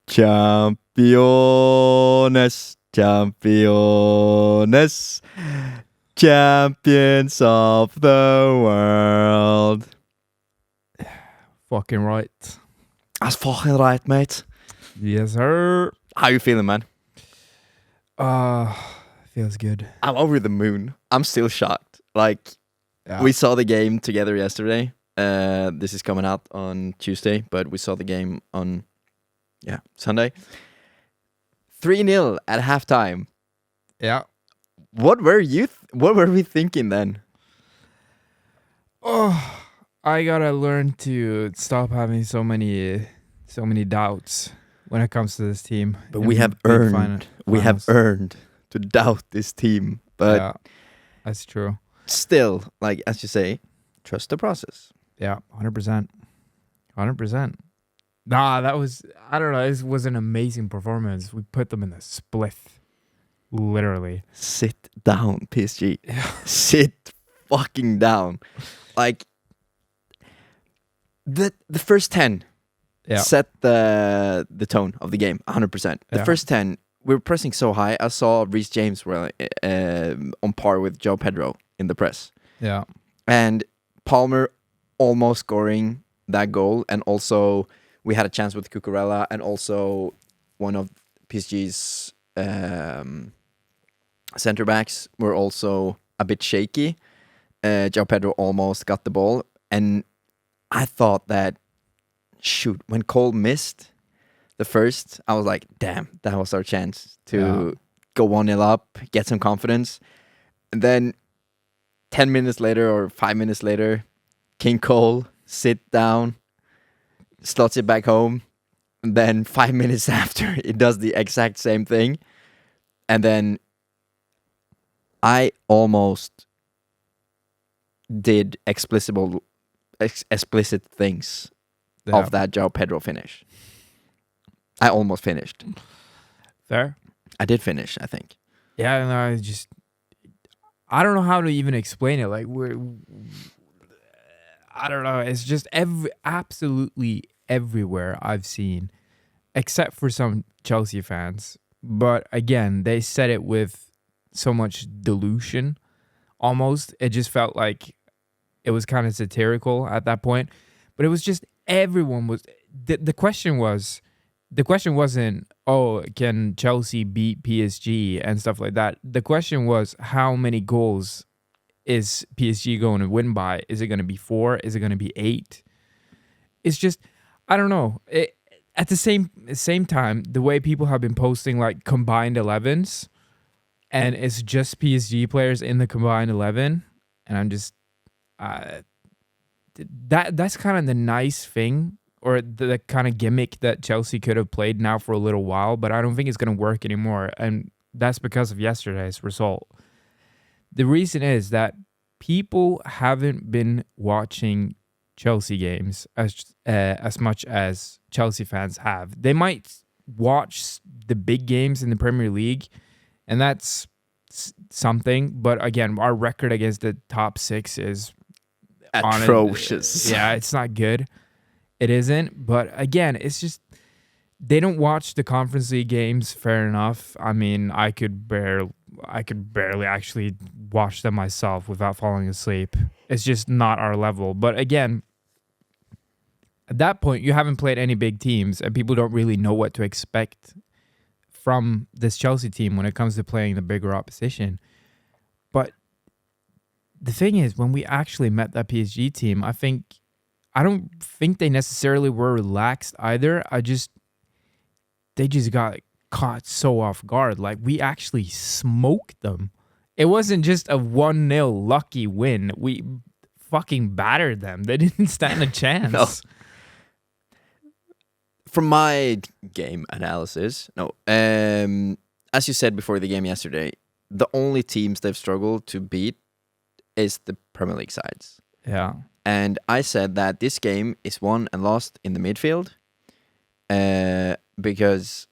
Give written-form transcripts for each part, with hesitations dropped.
Campeones, campeones, champions of the world. Fucking right. That's fucking right, mate. Yes, sir. How you feeling, man? Feels good. I'm over the moon. I'm still shocked. Like, Yeah. we saw the game together yesterday. This is coming out on Tuesday, but we saw the game on, Sunday. 3-0 at halftime. Yeah. What were we thinking then? Oh, I gotta learn to stop having so many doubts when it comes to this team. But we have earned to doubt this team. But yeah, that's true. still, like as you say, trust the process. Yeah, 100%. 100%. Nah, that was, I don't know, it was an amazing performance. We put them in the spliff. Literally. Sit down, PSG. Yeah. Sit fucking down. Like the first 10 set the tone of the game 100%. The first 10 we were pressing so high. I saw Reece James were on par with Joe Pedro in the press. Yeah. And Palmer almost scoring that goal, and also we had a chance with Cucurella, and also one of PSG's center backs were also a bit shaky. Joao Pedro almost got the ball, and I thought that, shoot, when Cole missed the first, I was like, damn, that was our chance to go 1-0 up, get some confidence. And then 10 minutes later or 5 minutes later, King Cole sit down, slots it back home, and then 5 minutes after, it does the exact same thing. And then I almost did explicit things of that Joao Pedro finish. I almost finished. Fair. I did finish, I think. Yeah, no, I don't know how to even explain it. Like, I don't know. It's just absolutely everywhere I've seen, except for some Chelsea fans. But again, they said it with so much delusion, almost. It just felt like it was kind of satirical at that point. But it was just everyone was. The question wasn't, oh, can Chelsea beat PSG and stuff like that. The question was, how many goals is PSG going to win by? Is it going to be 4? Is it going to be 8? It's just, I don't know. At the same time, the way people have been posting like combined 11s, and it's just PSG players in the combined 11, and I'm just, that's kind of the nice thing, or the kind of gimmick that Chelsea could have played now for a little while, but I don't think it's going to work anymore, and that's because of yesterday's result. The reason is that people haven't been watching Chelsea games as much as Chelsea fans have. They might watch the big games in the Premier League, and that's something, but again, our record against the top 6 is atrocious. Yeah, it's not good. It isn't, but again, it's just they don't watch the Conference League games. Fair enough. I mean, I could barely actually watch them myself without falling asleep. It's just not our level. But again, at that point, you haven't played any big teams, and people don't really know what to expect from this Chelsea team when it comes to playing the bigger opposition. But the thing is, when we actually met that PSG team, I don't think they necessarily were relaxed either. They just got caught so off guard. Like, we actually smoked them. It wasn't just a 1-0 lucky win. We fucking battered them. They didn't stand a chance. No. From my game analysis, as you said before the game yesterday, the only teams they've struggled to beat is the Premier League sides. Yeah. And I said that this game is won and lost in the midfield, because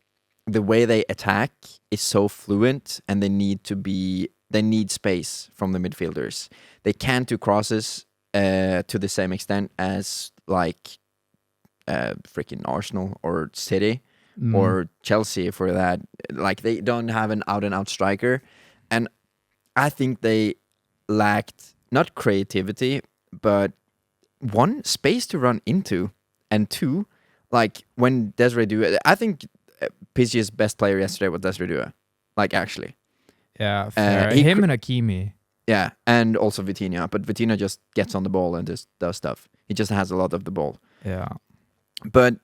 the way they attack is so fluent, and they need space from the midfielders. They can't do crosses to the same extent as like freaking Arsenal or City, or Chelsea for that. Like they don't have an out and out striker, and I think they lacked not creativity, but one, space to run into, and two, like when Desiree Due, I think PSG's best player yesterday was Desiree Due. Like actually, Yeah, fair. he Him and Hakimi. yeah, and also Vitinha, but Vitinha just gets on the ball and just does stuff. He just has a lot of the ball. Yeah. But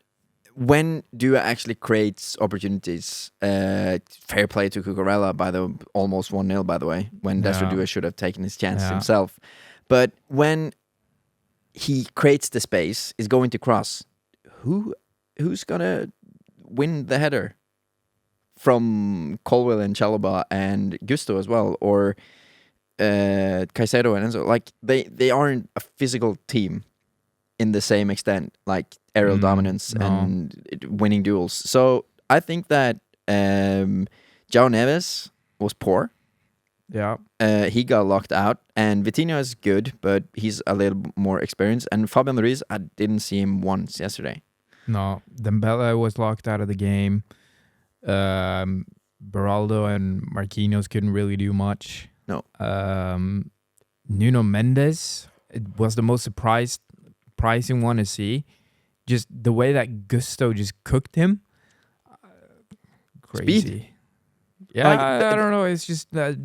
when Due actually creates opportunities, fair play to Cucurella by the almost 1-0, by the way, when Desiree Due should have taken his chances himself. But when he creates the space, is going to cross, who's gonna win the header? From Colwell and Chalobah and Gusto as well, or Caicedo and Enzo. Like they aren't a physical team in the same extent, like aerial dominance and winning duels. So I think that João Neves was poor. Yeah. He got locked out, and Vitinha is good, but he's a little more experienced. And Fabian Ruiz, I didn't see him once yesterday. No, Dembele was locked out of the game. Beraldo and Marquinhos couldn't really do much. No. Nuno Mendes, it was the most surprising one to see. Just the way that Gusto just cooked him. Crazy. Speed. Yeah, Like, I don't know. It's just that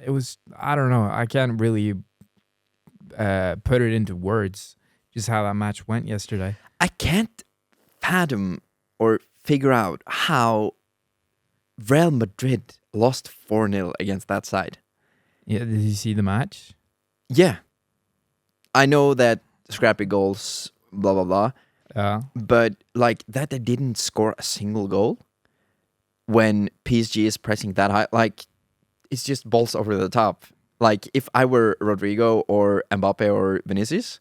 it was. I don't know. I can't really put it into words. Just how that match went yesterday. I can't fathom or figure out how Real Madrid lost 4-0 against that side. Yeah, did you see the match? Yeah. I know that scrappy goals, blah, blah, blah. Yeah. But like that they didn't score a single goal when PSG is pressing that high. Like it's just balls over the top. Like if I were Rodrigo or Mbappe or Vinicius,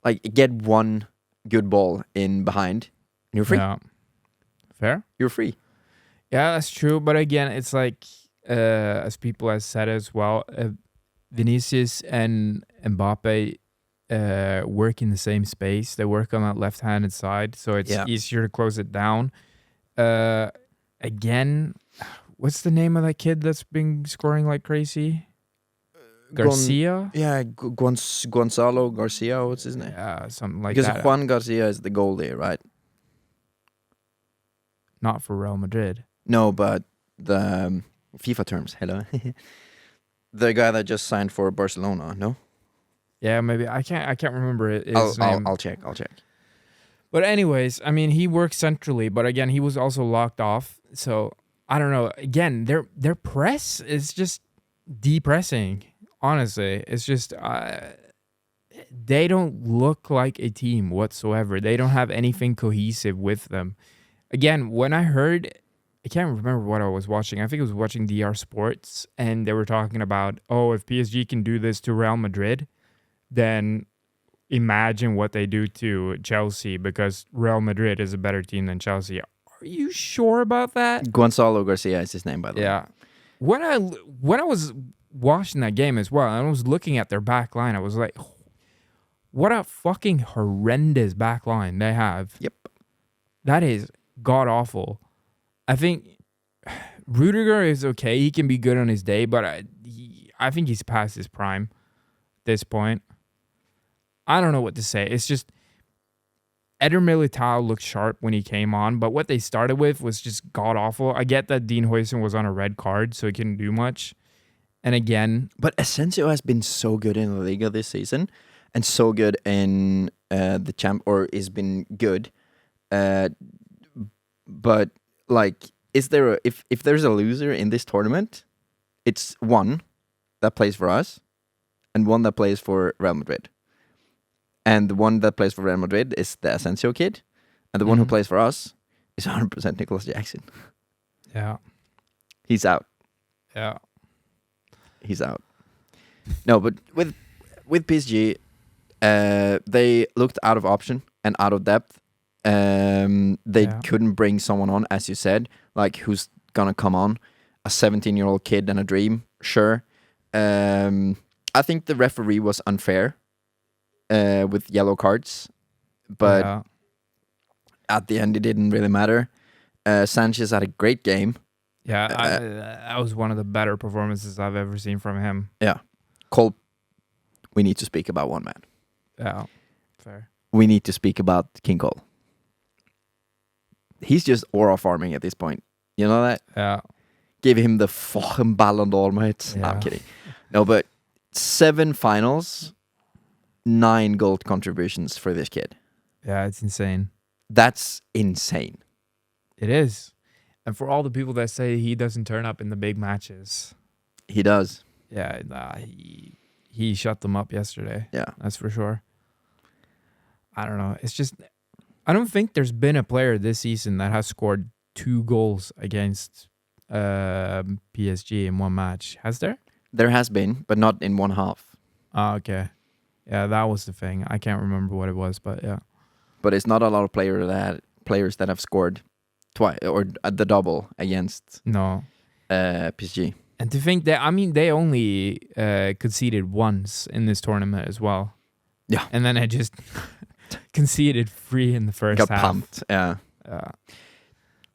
like get one good ball in behind and you're free. Yeah. Fair. You're free. Yeah, that's true. But again, it's like, as people have said as well, Vinicius and Mbappe work in the same space. They work on that left-handed side, so it's easier to close it down. Again, what's the name of that kid that's been scoring like crazy? Garcia? Gonzalo Garcia, what's his name? Yeah, something like because that. Because Juan Garcia is the goalie, right? Not for Real Madrid. No, but the FIFA terms, hello. The guy that just signed for Barcelona, no? Yeah, maybe. I can't remember his name. name. I'll check. But anyways, I mean, he works centrally, but again, he was also locked off. So, I don't know. Again, their press is just depressing. Honestly, it's just they don't look like a team whatsoever. They don't have anything cohesive with them. Again, when I heard, I can't remember what I was watching. I think I was watching DR Sports, and they were talking about, if PSG can do this to Real Madrid, then imagine what they do to Chelsea, because Real Madrid is a better team than Chelsea. Are you sure about that? Gonzalo Garcia is his name, by the way. Yeah. When I was watching that game as well, and I was looking at their back line, I was like, what a fucking horrendous back line they have. Yep. That is god-awful. I think Rudiger is okay. He can be good on his day, but I think he's past his prime at this point. I don't know what to say. It's just Eder Militao looked sharp when he came on, but what they started with was just god-awful. I get that Dean Huijsen was on a red card, so he couldn't do much. And again... But Asensio has been so good in La Liga this season, and so good in the champ, or has been good. But like, is there if there's a loser in this tournament, it's one that plays for us, and one that plays for Real Madrid. And the one that plays for Real Madrid is the Asensio kid, and the one who plays for us is 100% Nicholas Jackson. Yeah, he's out. Yeah, he's out. No, but with PSG, they looked out of option and out of depth. They couldn't bring someone on, as you said, like who's gonna come on, a 17-year-old kid and a dream. Sure. I think the referee was unfair with yellow cards, but at the end, it didn't really matter. Sanchez had a great game. Yeah, that was one of the better performances I've ever seen from him. Yeah. Cole, we need to speak about one man. Yeah, fair. We need to speak about King Cole. He's just aura farming at this point. You know that? Yeah. Give him the fucking Ballon d'Or, mate. No, I'm kidding. No, but 7 finals, 9 gold contributions for this kid. Yeah, it's insane. That's insane. It is. And for all the people that say he doesn't turn up in the big matches. He does. Yeah, he shut them up yesterday. Yeah. That's for sure. I don't know. It's just, I don't think there's been a player this season that has scored 2 goals against PSG in one match. Has there? There has been, but not in one half. Oh, okay. Yeah, that was the thing. I can't remember what it was, but yeah. But it's not a lot of players that have scored twice or the double against PSG. And to think that, I mean, they only conceded once in this tournament as well. Yeah. And then I just conceded 3 in the first half. Got pumped, yeah.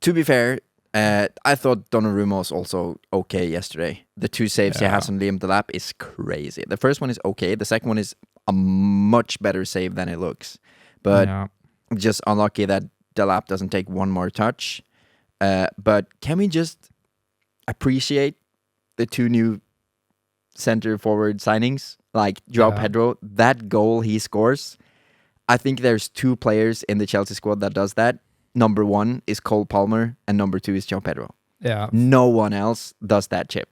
To be fair, I thought Donnarumma was also okay yesterday. The 2 saves he has on Liam Delap is crazy. The first one is okay. The second one is a much better save than it looks. But just unlucky that Delap doesn't take one more touch. But can we just appreciate the 2 new center forward signings? Like Joao Pedro, that goal he scores. I think there's 2 players in the Chelsea squad that does that. Number 1 is Cole Palmer, and number 2 is Joao Pedro. Yeah. No one else does that chip.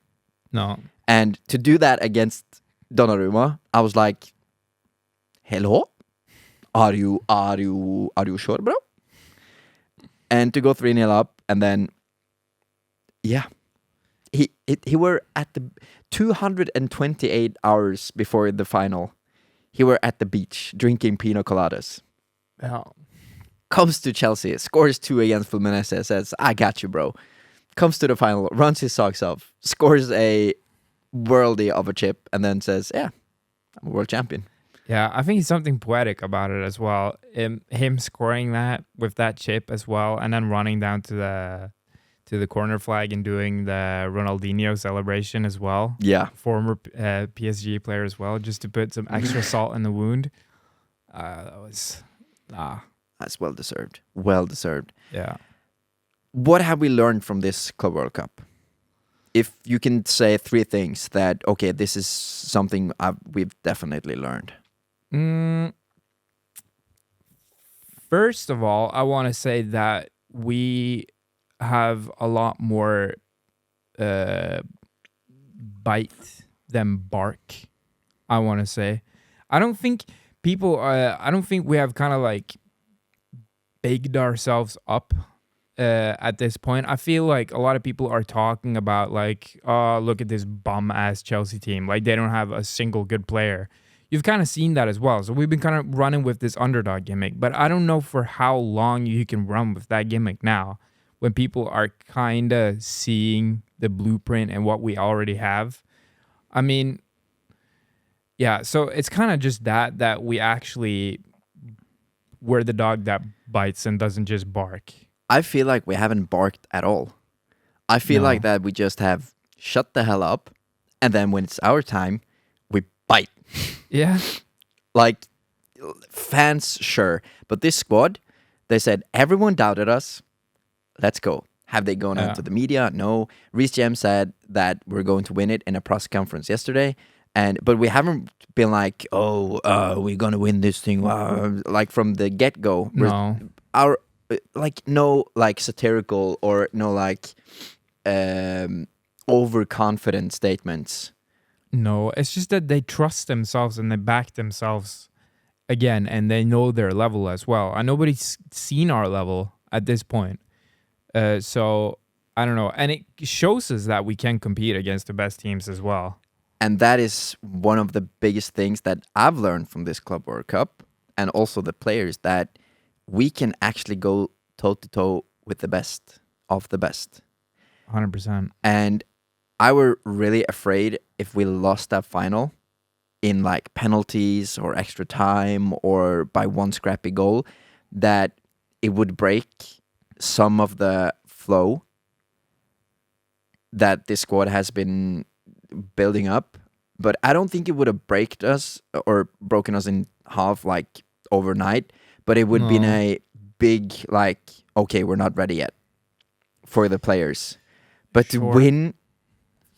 No. And to do that against Donnarumma, I was like, hello? Are you sure, bro? And to go 3-0 up, and then, yeah. He were at the 228 hours before the final. He were at the beach drinking pina coladas. Yeah. Comes to Chelsea, scores 2 against Fluminense, says, I got you, bro. Comes to the final, runs his socks off, scores a worldie of a chip, and then says, yeah, I'm a world champion. Yeah, I think it's something poetic about it as well. Him scoring that with that chip as well, and then running down to the corner flag and doing the Ronaldinho celebration as well. Yeah. Former PSG player as well, just to put some extra salt in the wound. That was... That's well deserved. Well deserved. Yeah. What have we learned from this Club World Cup? If you can say 3 things that, okay, this is something we've definitely learned. First of all, I want to say that we have a lot more bite than bark, I want to say. I don't think we have kind of like bigged ourselves up at this point. I feel like a lot of people are talking about like, oh, look at this bum ass Chelsea team. Like they don't have a single good player. You've kind of seen that as well. So we've been kind of running with this underdog gimmick, but I don't know for how long you can run with that gimmick now when people are kind of seeing the blueprint and what we already have. I mean, yeah, so it's kind of just that we actually we're the dog that bites and doesn't just bark. I feel like we haven't barked at all. I feel like that we just have shut the hell up, and then when it's our time, we bite. Yeah. Like, fans, sure. But this squad, they said, everyone doubted us. Let's go. Have they gone out to the media? No. Reece James said that we're going to win it in a press conference yesterday. But we haven't been like, we're going to win this thing. Like from the get-go. No. No satirical or no overconfident statements. No, it's just that they trust themselves and they back themselves again, and they know their level as well. And nobody's seen our level at this point. So, I don't know. And it shows us that we can compete against the best teams as well. And that is one of the biggest things that I've learned from this Club World Cup, and also the players, that we can actually go toe-to-toe with the best of the best. 100%. And I were really afraid if we lost that final in like penalties or extra time or by one scrappy goal, that it would break some of the flow that this squad has been building up. But I don't think it would have broken us or broken us in half like overnight. But it would be No. a big like, okay, we're not ready yet for the players. But to Sure. win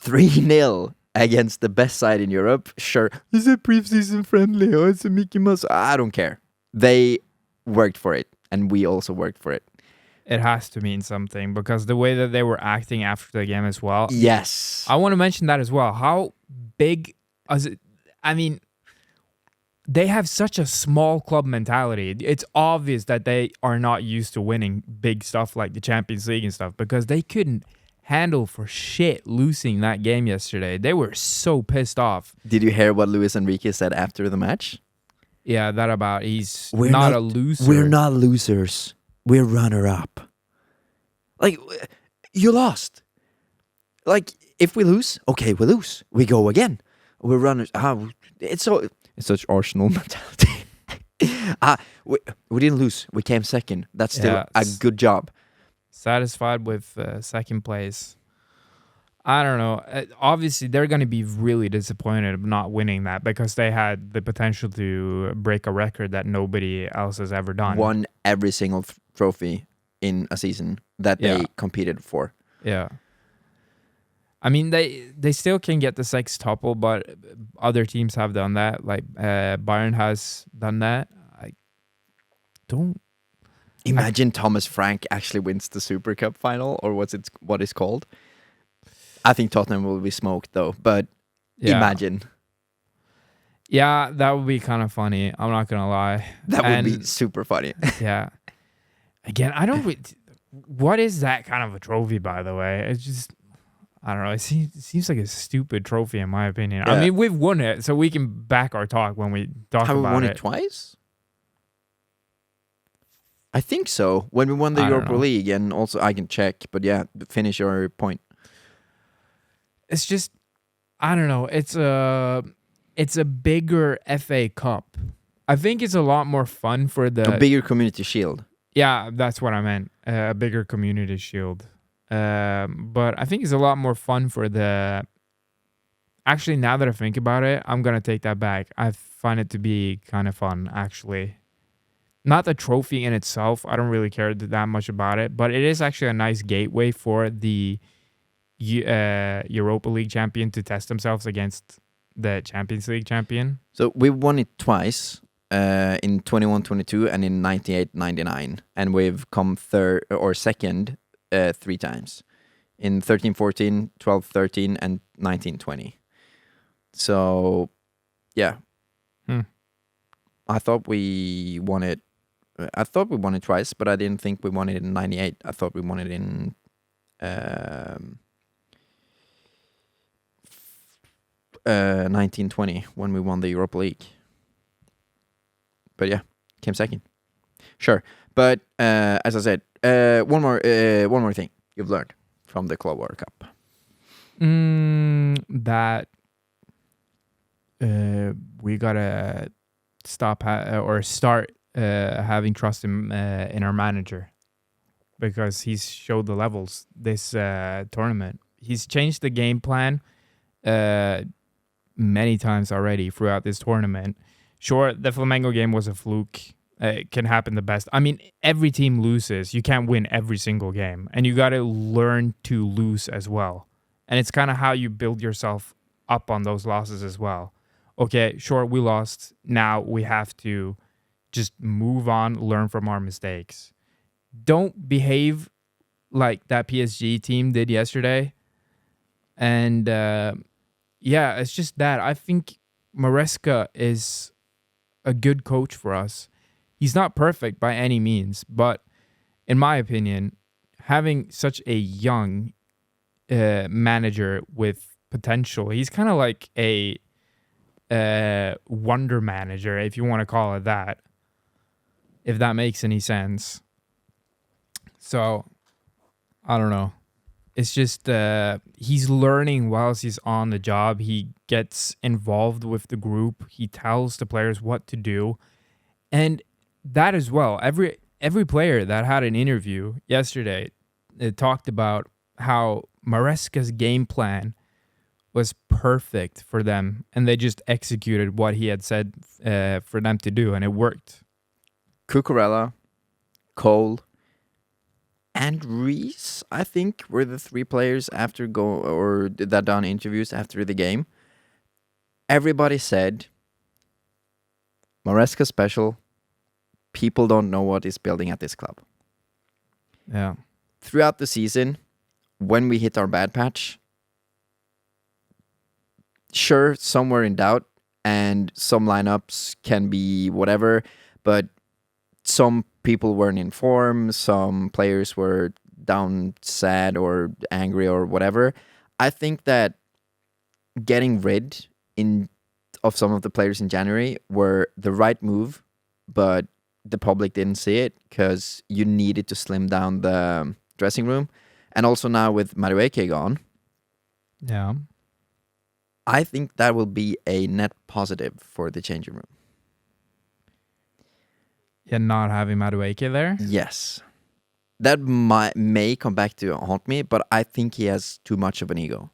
3-0 against the best side in Europe, sure. Is it preseason friendly? Oh, it's a Mickey Mouse. I don't care. They worked for it, and we also worked for it. It has to mean something because the way that they were acting after the game as well. Yes. I want to mention that as well. How big is it? I mean, they have such a small club mentality. It's obvious that they are not used to winning big stuff like the Champions League and stuff because they couldn't handle for shit losing that game yesterday. They were so pissed off. Did you hear what Luis Enrique said after the match? Yeah, that about he's We're not not- a loser. We're not losers. We're runner-up. Like, you lost. Like, if we lose, okay, we lose. We go again. We're runners. It's such Arsenal mentality. We didn't lose. We came second. That's still Yeah, a good job. Satisfied with second place. I don't know. Obviously, they're going to be really disappointed of not winning that because they had the potential to break a record that nobody else has ever done. Won every single trophy in a season that they Yeah. competed for. Yeah. I mean, they still can get the sextuple, but other teams have done that. Like Bayern has done that. I don't. Imagine Thomas Frank actually wins the Super Cup final, or what is called. I think Tottenham will be smoked though, but Yeah. imagine. Yeah, that would be kind of funny. I'm not gonna lie. That would be And- super funny. Yeah. Again, I don't. What is that kind of a trophy, by the way? It's just, I don't know. It seems like a stupid trophy, in my opinion. I Yeah. mean, we've won it, so we can back our talk when we talk Have we about won it. it twice? I think so. When we won the I don't Europa know. League, and also I can check, but yeah, finish your point. It's just, I don't know. It's a bigger FA Cup. I think it's a lot more fun for the. A bigger community shield. Yeah, that's what I meant. A bigger community shield. But I think it's a lot more fun for the. Actually, now that I think about it, I'm gonna take that back. I find it to be kind of fun, actually. Not the trophy in itself. I don't really care that much about it, but it is actually a nice gateway for the Europa League champion to test themselves against the Champions League champion. So we won it twice. In 21-22 and in 98-99, and we've come third or second 3 times in 13-14, 12-13, and 19-20. So, yeah, I thought we won it. I thought we won it twice, but I didn't think we won it in 98. I thought we won it in 1920 when we won the Europa League. But yeah, came second. Sure, but as I said, one more thing you've learned from the Club World Cup. That we gotta stop or start having trust in our manager because he's showed the levels this tournament. He's changed the game plan many times already throughout this tournament. Sure, the Flamengo game was a fluke. It can happen the best. I mean, every team loses. You can't win every single game. And you got to learn to lose as well. And it's kind of how you build yourself up on those losses as well. Okay, sure, we lost. Now we have to just move on, learn from our mistakes. Don't behave like that PSG team did yesterday. And yeah, it's just that. I think Maresca is a good coach for us. He's not perfect by any means, but in my opinion, having such a young manager with potential, he's kind of like a wonder manager, if you want to call it that, if that makes any sense. So, I don't know. It's just he's learning whilst he's on the job. He gets involved with the group. He tells the players what to do. And that as well. every player that had an interview yesterday, it talked about how Maresca's game plan was perfect for them, and they just executed what he had said for them to do, and it worked. Cucurella, Cole, and Reese, I think, were the three players that done interviews after the game. Everybody said Maresca special. People don't know what is building at this club. Yeah. Throughout the season, when we hit our bad patch, sure, some were in doubt, and some lineups can be whatever, but some people weren't in form, some players were down, sad, or angry, or whatever. I think that getting rid of some of the players in January were the right move, but the public didn't see it because you needed to slim down the dressing room. And also now with Madueke gone, Yeah. I think that will be a net positive for the changing room. Yeah, not having Madueke there? Yes. That may come back to haunt me, but I think he has too much of an ego.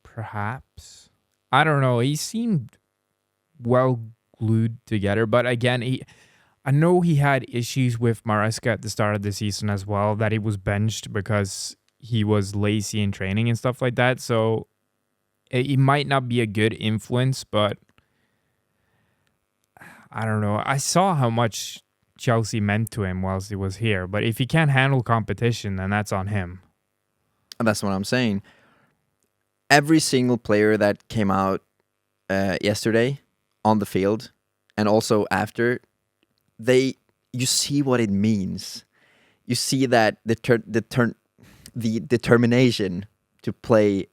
Perhaps. I don't know. He seemed well glued together, but again, I know he had issues with Maresca at the start of the season as well, that he was benched because he was lazy in training and stuff like that. So he might not be a good influence, but I don't know. I saw how much Chelsea meant to him whilst he was here, but if he can't handle competition, then that's on him. And that's what I'm saying. Every single player that came out yesterday on the field and also after, you see what it means. You see that the determination to play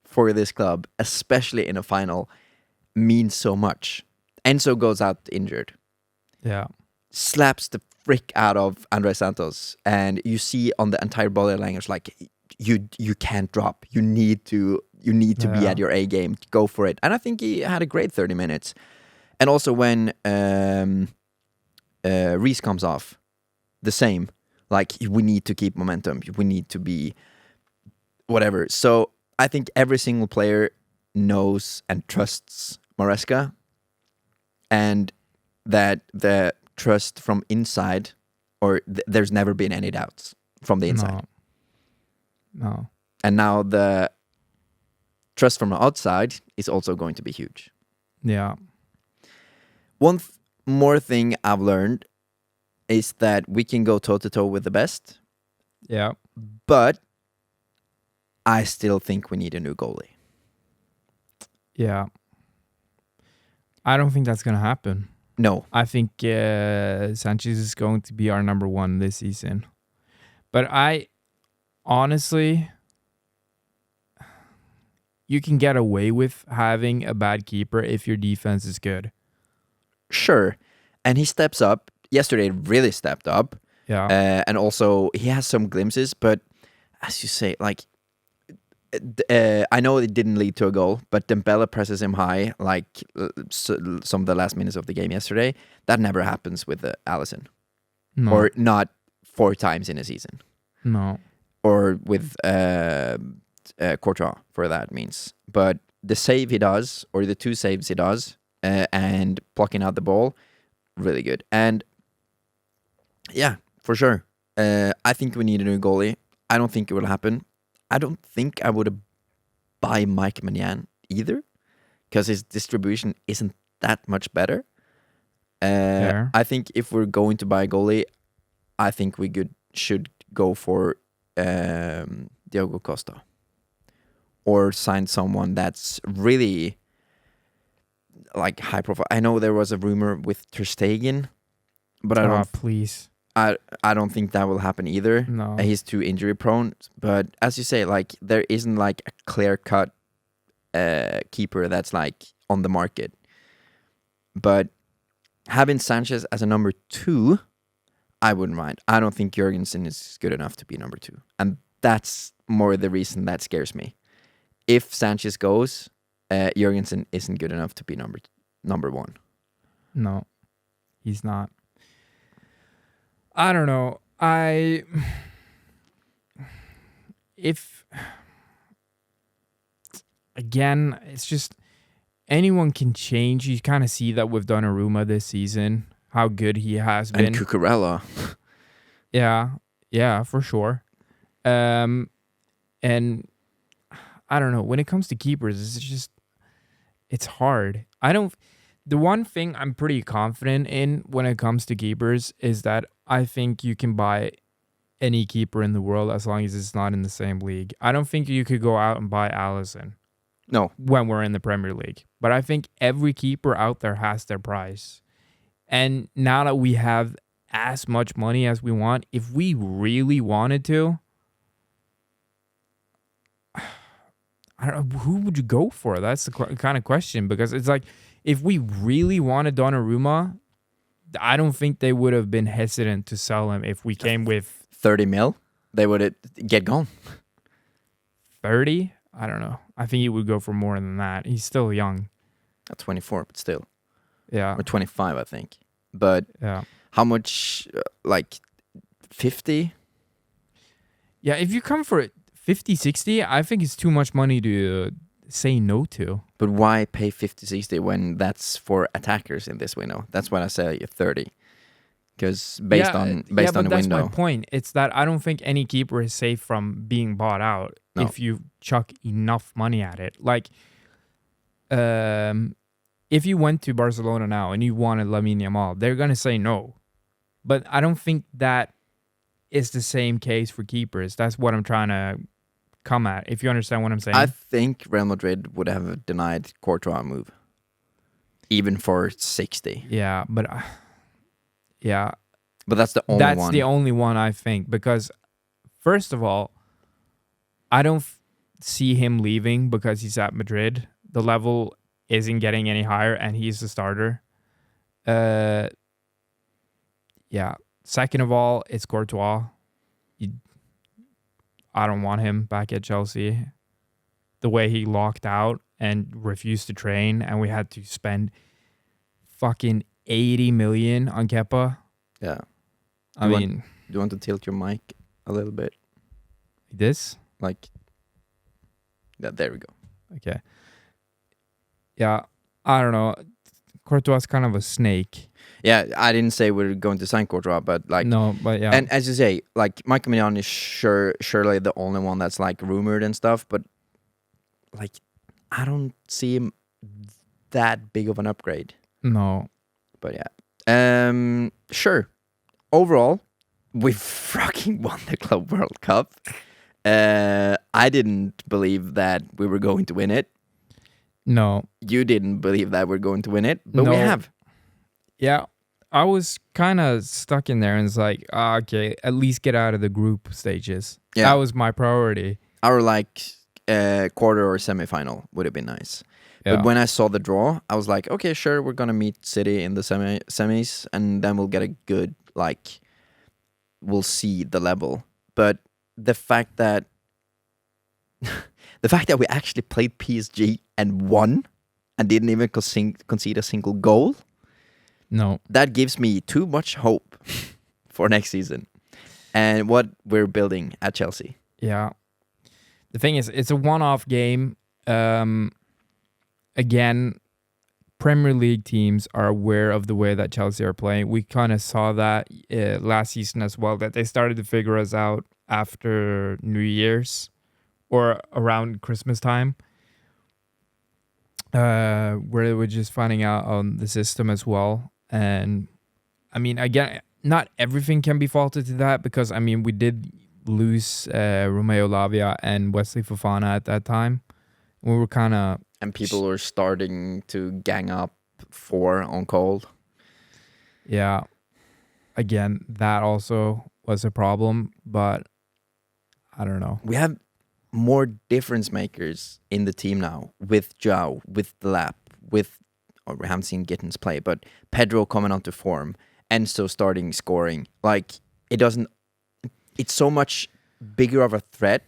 for this club, especially in a final, means so much. Enzo goes out injured. Yeah. Slaps the frick out of Andres Santos, and you see on the entire body language, like, you can't drop. You need to be at your A game. Go for it. And I think he had a great 30 minutes. And also when Reese comes off, the same. Like, we need to keep momentum. We need to be whatever. So I think every single player knows and trusts Maresca, and that the trust from inside, or there's never been any doubts from the inside. No. And now the trust from the outside is also going to be huge. Yeah. One more thing I've learned is that we can go toe-to-toe with the best. Yeah. But I still think we need a new goalie. Yeah. I don't think that's going to happen. No. I think Sanchez is going to be our number one this season. But honestly, you can get away with having a bad keeper if your defense is good. Sure. And he steps up. Yesterday, really stepped up. Yeah. And also, he has some glimpses, but as you say, like, I know it didn't lead to a goal, but Dembele presses him high, like some of the last minutes of the game yesterday. That never happens with Allison. No. Or not 4 times in a season. No. Or with Courtois, for that means. But the save he does, or the 2 saves he does, and blocking out the ball, really good. And yeah, for sure. I think we need a new goalie. I don't think it will happen. I don't think I would buy Mike Maignan either, because his distribution isn't that much better. I think if we're going to buy a goalie, I think we should go for Diogo Costa, or sign someone that's really like high profile. I know there was a rumor with Ter Stegen, but I don't. Please. I don't think that will happen either. No. He's too injury prone. But as you say, like, there isn't like a clear cut keeper that's like on the market. But having Sanchez as a number 2, I wouldn't mind. I don't think Jurgensen is good enough to be number 2. And that's more the reason that scares me. If Sanchez goes, Jurgensen isn't good enough to be number 1. No, he's not. I don't know. If again, it's just anyone can change. You kind of see that with Donnarumma this season, how good he has been. And Cucurella. Yeah, for sure. And I don't know. When it comes to keepers, it's hard. The one thing I'm pretty confident in when it comes to keepers is that I think you can buy any keeper in the world as long as it's not in the same league. I don't think you could go out and buy Allison. No. When we're in the Premier League. But I think every keeper out there has their price. And now that we have as much money as we want, if we really wanted to, I don't know, who would you go for? That's the kind of question. Because it's like, if we really wanted Donnarumma, I don't think they would have been hesitant to sell him if we came with 30 mil, they would get gone. 30? I don't know. I think he would go for more than that. He's still young. At 24, but still. Yeah. Or 25, I think. But Yeah. how much, like 50? Yeah, if you come for 50, 60, I think it's too much money to say no to. But why pay 50, 60 when that's for attackers in this window? That's why I say 30. Because based on the that's window. my point. It's that I don't think any keeper is safe from being bought out if you chuck enough money at it. Like, if you went to Barcelona now and you wanted Lamine Yamal, they're gonna say no. But I don't think that is the same case for keepers. That's what I'm trying to come at. If you understand what I'm saying. I think Real Madrid would have denied Courtois a move, even for 60. Yeah, but yeah. But that's the only one. That's the only one I think, because first of all, I don't see him leaving because he's at Madrid. The level isn't getting any higher, and he's the starter. Yeah. Second of all, it's Courtois. I don't want him back at Chelsea. The way he locked out and refused to train, and we had to spend fucking 80 million on Kepa. Yeah. I mean, do you want to tilt your mic a little bit? This? Like, yeah, there we go. Okay. Yeah, I don't know. Courtois is kind of a snake. Yeah, I didn't say we're going to sign Courtois, but like... No, but yeah. And as you say, like, Michael Mignon is surely the only one that's like rumored and stuff, but like, I don't see him that big of an upgrade. No. But yeah. Sure. Overall, we fucking won the Club World Cup. I didn't believe that we were going to win it. No. You didn't believe that we're going to win it, but No. we have. Yeah. I was kind of stuck in there and it's like, okay, at least get out of the group stages. Yeah. That was my priority. Our like quarter or semi-final would have been nice. Yeah. But when I saw the draw, I was like, okay, sure, we're going to meet City in the semis, and then we'll get a good, like, we'll see the level. But the fact that we actually played PSG and won and didn't even concede a single goal, No. that gives me too much hope for next season and what we're building at Chelsea. Yeah. The thing is, it's a one-off game. Again, Premier League teams are aware of the way that Chelsea are playing. We kind of saw that last season as well, that they started to figure us out after New Year's or around Christmas time, where they were just finding out on the system as well. And I mean, again, not everything can be faulted to that because, I mean, we did lose Romeo Lavia and Wesley Fofana at that time. We were kind of... And people were starting to gang up 4 on cold. Yeah. Again, that also was a problem, but I don't know. We have more difference makers in the team now with Joao, with Delap, with... Or we haven't seen Gittins play, but Pedro coming onto form, Enzo starting scoring. Like, it doesn't... It's so much bigger of a threat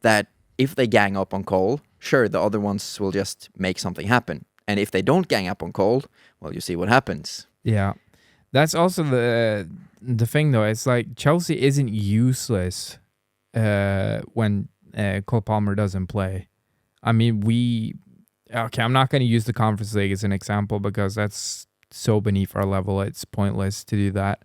that if they gang up on Cole, sure, the other ones will just make something happen. And if they don't gang up on Cole, well, you see what happens. Yeah. That's also the thing, though. It's like Chelsea isn't useless when Cole Palmer doesn't play. I mean, okay, I'm not going to use the Conference League as an example because that's so beneath our level. It's pointless to do that.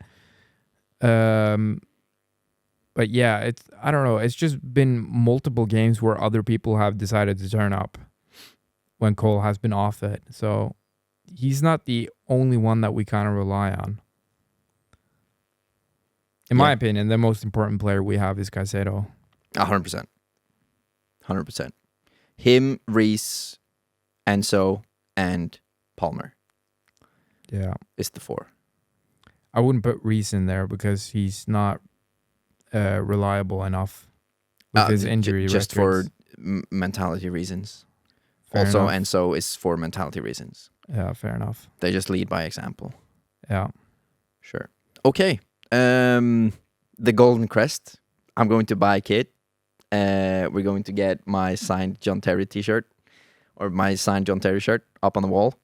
But yeah, I don't know. It's just been multiple games where other people have decided to turn up when Cole has been off it. So he's not the only one that we kind of rely on. In my opinion, the most important player we have is Caicedo. 100%. 100%. Him, Reece, Enzo, and Palmer. Yeah. Is the 4. I wouldn't put Reece in there because he's not reliable enough with his injury just records. for mentality reasons. Fair also, enough. Enzo is for mentality reasons. Yeah, fair enough. They just lead by example. Yeah. Sure. Okay. The Golden Crest. I'm going to buy a kit. We're going to get my signed John Terry t-shirt or my signed John Terry shirt up on the wall.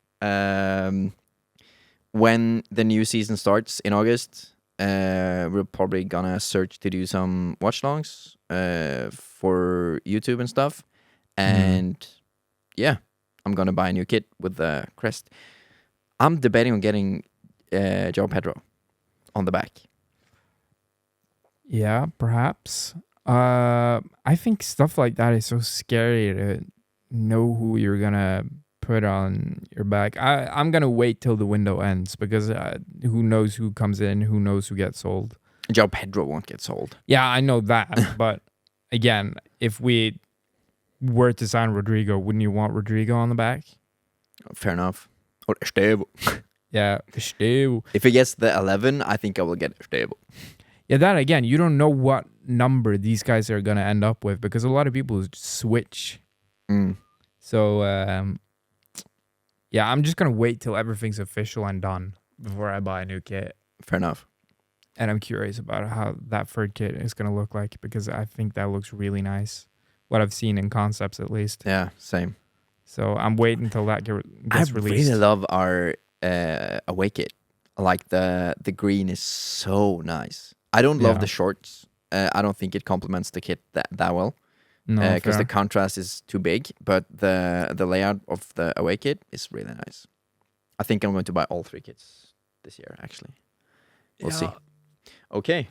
When the new season starts in August, we're probably gonna search to do some watch-alongs for YouTube and stuff. And yeah, I'm gonna buy a new kit with the crest. I'm debating on getting Joe Pedro on the back. Yeah, perhaps. I think stuff like that is so scary to know who you're gonna put on your back. I'm gonna wait till the window ends because who knows who comes in, who knows who gets sold. Joe Pedro won't get sold. Yeah, I know that, but again, if we were to sign Rodrigo, wouldn't you want Rodrigo on the back? Fair enough. Or Estevo. Yeah, Estevo. If he gets the 11, I think I will get Estevo. Yeah, that again, you don't know what number these guys are gonna end up with because a lot of people switch. So yeah, I'm just gonna wait till everything's official and done before I buy a new kit. Fair enough. And I'm curious about how that third kit is gonna look like because I think that looks really nice. What I've seen in concepts, at least. Yeah, same. So I'm waiting until that gets released. I really love our away kit. Like the green is so nice. I don't love the shorts. I don't think it complements the kit that well. No, because the contrast is too big. But the layout of the away kit is really nice. I think I'm going to buy all 3 kits this year. Actually, we'll see. Okay.